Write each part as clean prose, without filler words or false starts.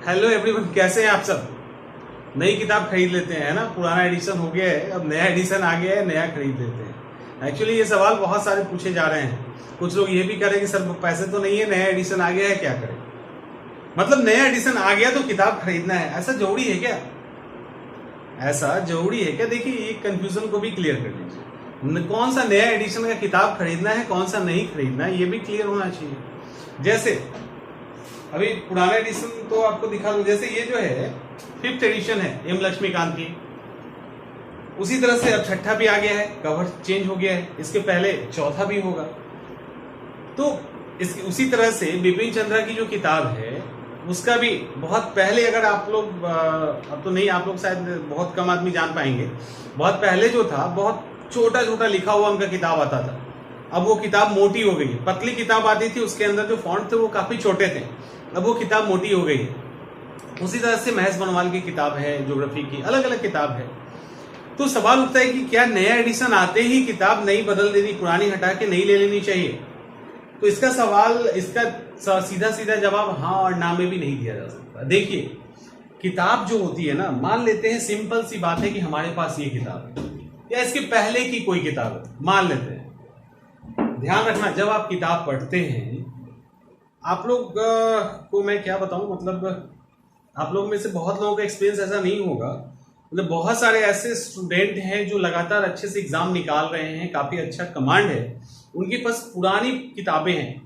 Hello everyone, कैसे हैं आप सब। नई किताब खरीद लेते हैं ना, पुराना एडिशन हो गया है, अब नया एडिशन आ गया है, नया खरीद लेते हैं। एक्चुअली ये सवाल बहुत सारे पूछे जा रहे हैं। कुछ लोग ये भी करें कि सर पैसे तो नहीं है, नया एडिशन आ गया है, क्या करें। मतलब नया एडिशन आ गया तो किताब खरीदना है, ऐसा जरूरी है क्या? ऐसा जरूरी है क्या? देखिए, ये कंफ्यूजन को भी क्लियर कर लीजिए। कौन सा नया एडिशन का किताब खरीदना है, कौन सा नहीं खरीदना है, ये भी क्लियर होना चाहिए। जैसे अभी पुराना एडिशन तो आपको दिखा दो। जैसे ये जो है 5th एडिशन है एम लक्ष्मीकांत की, उसी तरह से अब 6ठा भी आ गया है, कवर चेंज हो गया है, इसके पहले 4था भी होगा। तो इसकी उसी तरह से बिपिन चंद्रा की जो किताब है उसका भी बहुत पहले, अगर आप लोग अब तो नहीं, आप लोग शायद बहुत कम आदमी जान पाएंगे, बहुत पहले जो था बहुत छोटा छोटा लिखा हुआ उनका किताब आता था। अब वो किताब मोटी हो गई है। पतली किताब आती थी, उसके अंदर जो फॉन्ट थे वो काफी छोटे थे, अब वो किताब मोटी हो गई है। उसी तरह से महेश बनवाल की किताब है, ज्योग्राफी की, अलग अलग किताब है। तो सवाल उठता है कि क्या नया एडिशन आते ही किताब नई बदल देनी, पुरानी हटा के नई ले लेनी चाहिए? तो इसका सवाल, इसका सीधा सीधा जवाब हाँ और ना में भी नहीं दिया जा सकता। देखिए, किताब जो होती है ना, मान लेते हैं सिंपल सी बात है कि हमारे पास ये किताब है या इसके पहले की कोई किताब है, मान लेते हैं। ध्यान रखना, जब आप किताब पढ़ते हैं, आप लोग को मैं क्या बताऊं, मतलब आप लोग में से बहुत लोगों का एक्सपीरियंस ऐसा नहीं होगा। मतलब बहुत सारे ऐसे स्टूडेंट हैं जो लगातार अच्छे से एग्जाम निकाल रहे हैं, काफी अच्छा कमांड है, उनके पास पुरानी किताबें हैं।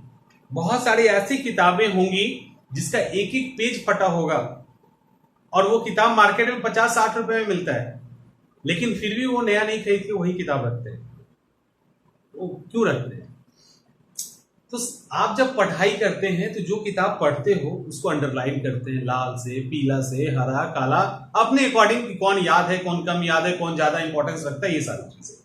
बहुत सारी ऐसी किताबें होंगी जिसका एक एक पेज फटा होगा और वो किताब मार्केट में 50-60 रुपए में मिलता है, लेकिन फिर भी वो नया नहीं खरीद के वही किताब रखते हैं। वो क्यों रखते हैं? तो आप जब पढ़ाई करते हैं तो जो किताब पढ़ते हो उसको अंडरलाइन करते हैं, लाल से, पीला से, हरा, काला, अपने अकॉर्डिंग, कौन याद है, कौन कम याद है, कौन ज्यादा इंपॉर्टेंस रखता है, ये सारी चीजें।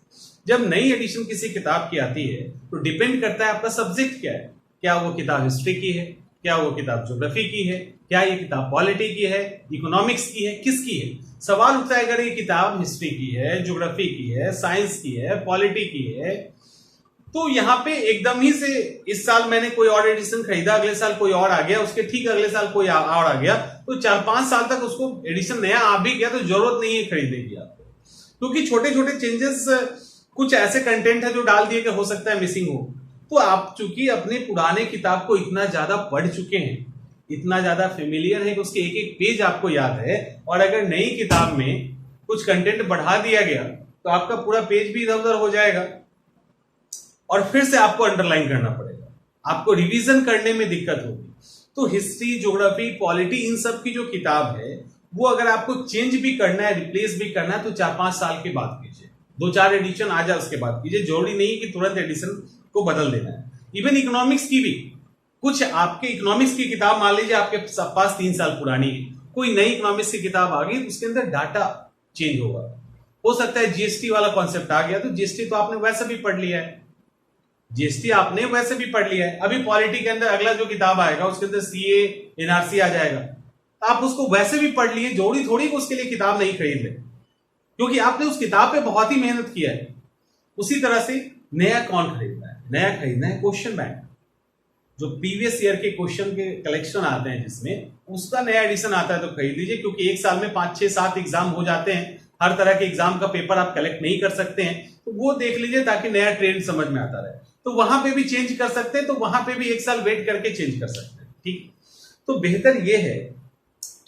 जब नई एडिशन किसी किताब की आती है तो डिपेंड करता है आपका सब्जेक्ट क्या है। क्या वो किताब हिस्ट्री की है, क्या वो किताब ज्योग्राफी की है, क्या ये किताब पॉलिटी की है, इकोनॉमिक्स की है, किसकी है। सवाल उठता है, अगर ये किताब हिस्ट्री की है, ज्योग्राफी की है, साइंस की है, पॉलिटी की है, तो यहाँ पे एकदम ही से इस साल मैंने कोई और एडिशन खरीदा, अगले साल कोई और आ गया, उसके ठीक अगले साल कोई और आ गया, तो 4-5 साल तक उसको एडिशन नया आ भी गया तो जरूरत नहीं है खरीदने की आपको, क्योंकि छोटे छोटे चेंजेस, कुछ ऐसे कंटेंट है जो डाल दिए कि हो सकता है मिसिंग हो। तो आप चूंकि अपने पुराने किताब को इतना ज्यादा पढ़ चुके हैं, इतना ज्यादा फेमिलियर है कि उसके एक एक पेज आपको याद है, और अगर नई किताब में कुछ कंटेंट बढ़ा दिया गया तो आपका पूरा पेज भी इधर उधर हो जाएगा और फिर से आपको अंडरलाइन करना पड़ेगा, आपको रिवीजन करने में दिक्कत होगी। तो हिस्ट्री, ज्योग्राफी, पॉलिटी, इन सब की जो किताब है वो अगर आपको चेंज भी करना है, रिप्लेस भी करना है, तो 4-5 साल के बाद कीजिए, 2-4 एडिशन आ जाए उसके बाद कीजिए। जरूरी नहीं कि तुरंत एडिशन को बदल देना है। इवन इकोनॉमिक्स की भी, कुछ आपके इकोनॉमिक्स की किताब मान लीजिए आपके पास 3 साल पुरानी है, कोई नई इकोनॉमिक्स की किताब आ गई तो उसके अंदर डाटा चेंज होगा। हो सकता है जीएसटी वाला कॉन्सेप्ट आ गया, तो जीएसटी तो आपने वैसे भी पढ़ लिया है, जीएसटी आपने वैसे भी पढ़ लिया है। अभी पॉलिटी के अंदर अगला जो किताब आएगा उसके अंदर सीए, एनआरसी आ जाएगा, आप उसको वैसे भी पढ़ लिए, जोड़ी थोड़ी को उसके लिए किताब नहीं खरीद ले, क्योंकि आपने उस किताब पे बहुत ही मेहनत किया है। उसी तरह से नया कौन खरीदना है? नया खरीदना है क्वेश्चन बैंक, जो प्रीवियस ईयर के क्वेश्चन के कलेक्शन आते हैं जिसमें उसका नया एडिशन आता है तो खरीद लीजिए, क्योंकि एक साल में 5-6-7 एग्जाम हो जाते हैं, हर तरह के एग्जाम का पेपर आप कलेक्ट नहीं कर सकते हैं, तो वो देख लीजिए ताकि नया ट्रेंड समझ में आता रहे। तो वहां पे भी चेंज कर सकते हैं, तो वहां पे भी 1 साल वेट करके चेंज कर सकते हैं, ठीक। तो बेहतर यह है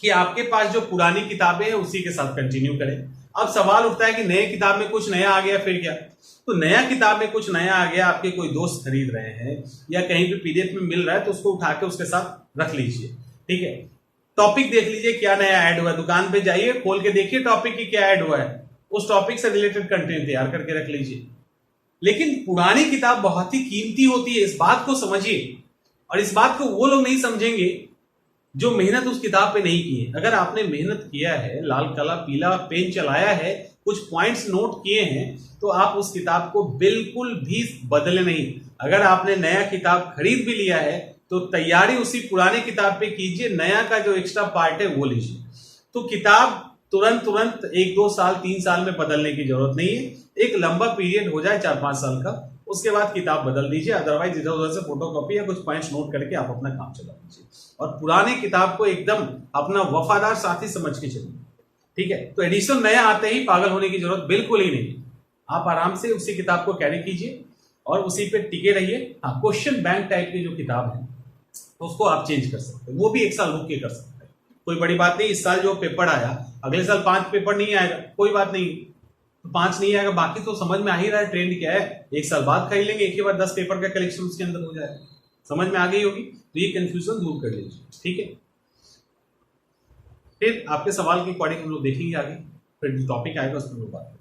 कि आपके पास जो पुरानी किताबें हैं उसी के साथ कंटिन्यू करें। अब सवाल उठता है कि नए किताब में कुछ नया आ गया फिर क्या? तो नया किताब में कुछ नया आ गया, आपके कोई दोस्त खरीद रहे हैं या कहीं पे पीडीएफ में मिल रहा है, तो उसको उठा के उसके साथ रख लीजिए, ठीक है। टॉपिक देख लीजिए क्या नया ऐड हुआ है, दुकान पे जाइए, खोल के देखिए टॉपिक की क्या ऐड हुआ है, उस टॉपिक से रिलेटेड कंटेंट तैयार करके रख लीजिए। लेकिन पुरानी किताब बहुत ही कीमती होती है, इस बात को समझिए, और इस बात को वो लोग नहीं समझेंगे जो मेहनत उस किताब पे नहीं की है। अगर आपने मेहनत किया है, लाल कला पीला पेन चलाया है, कुछ पॉइंट्स नोट किए हैं, तो आप उस किताब को बिल्कुल भी बदले नहीं। अगर आपने नया किताब खरीद भी लिया है तो तैयारी उसी पुराने किताब पे कीजिए, नया का जो एक्स्ट्रा पार्ट है वो लीजिए। तो किताब तुरंत 1-2 साल 3 साल में बदलने की जरूरत नहीं है, एक लंबा पीरियड हो जाए 4-5 साल का, उसके बाद किताब बदल दीजिए, अदरवाइज इधर उधर से फोटोकॉपी या कुछ पॉइंट्स नोट करके आप अपना काम चला दीजिए। और पुराने किताब को एकदम अपना वफादार साथी समझ के चलिए, ठीक है। तो एडिशन नया आते ही पागल होने की जरूरत बिल्कुल ही नहीं, आप आराम से उसी किताब को कैरी कीजिए और उसी पे टिके रहिए। हाँ, क्वेश्चन बैंक टाइप की जो किताब है तो उसको आप चेंज कर सकते हैं, वो भी एक साल रुक के कर सकते हैं, कोई बड़ी बात नहीं। इस साल जो पेपर आया, अगले साल 5 पेपर नहीं आएगा, कोई बात नहीं, तो 5 नहीं आएगा, बाकी तो समझ में आ ही रहा है ट्रेंड क्या है। एक साल बाद खरीद लेंगे, एक ही बार 10 पेपर का कलेक्शन उसके अंदर हो जाएगा, समझ में आ गई होगी। तो ये कंफ्यूजन दूर कर लीजिए, ठीक है। फिर आपके सवाल की अकॉर्डिंग हम लोग देखेंगे आगे, फिर जो टॉपिक आएगा उस पर बात करेंगे।